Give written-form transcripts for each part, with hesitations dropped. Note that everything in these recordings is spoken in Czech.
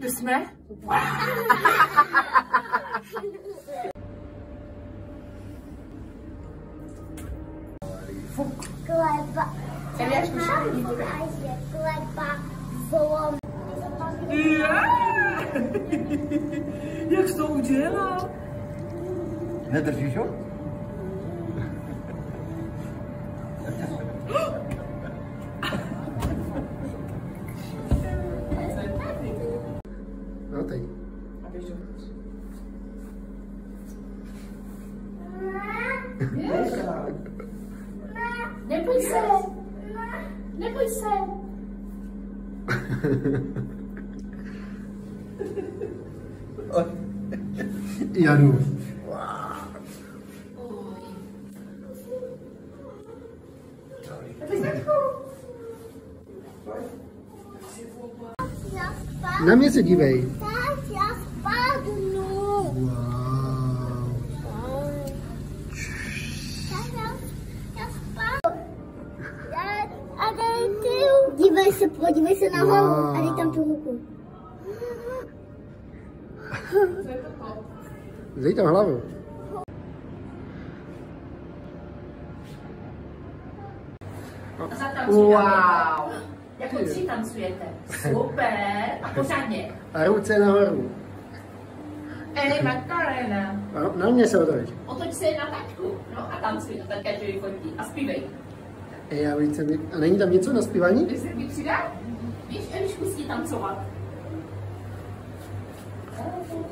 Kde jsme? Wow. Kleba. Kleba. Volom. Jak jsi to udělal? Nedržíš ho? No teď. Neboj se. Neboj se. Janu. Na mě se dívej. Tak, já spadnu. Wow. Já spadnu. A dej ty. Podívej se na hlavu a dej tam tu ruku. Dej tam hlavu. Wow. Jako tři tancujete. Super. A pořádně. A ruce nahoru. Macarena. Na mě se otoč. Otoč se na tačku. No a tancuj. A taťka tě vyfotí. A zpívej. A není tam něco na zpívání? Když se mi přidá? Víš, Eliš musí tancovat.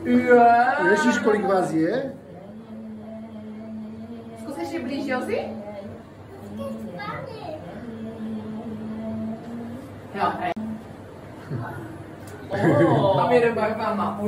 Víš, kolik vás je? Zkus ještě blíž, Josi? Jo, hej. Tam jede barvama.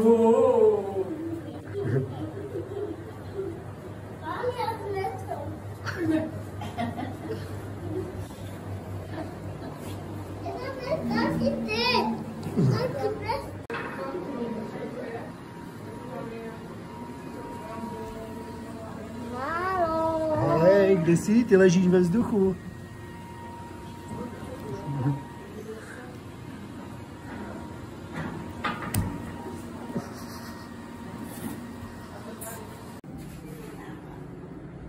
Hej, kde jsi? Ty ležíš ve vzduchu.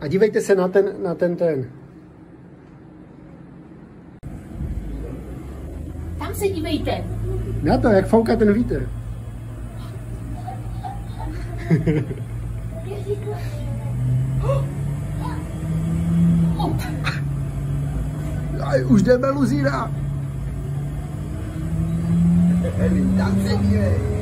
A dívejte se na ten. Tam se dívejte. Na to, jak fouká ten vítr. Aj, už jdeme, Luzína. Tam se dívej.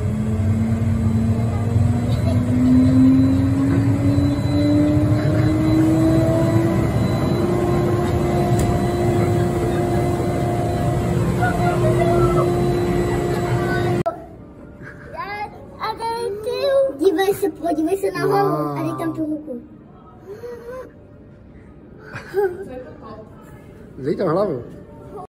Podívej se na hlavu a dej tam tu ruku. Dej tam hlavu.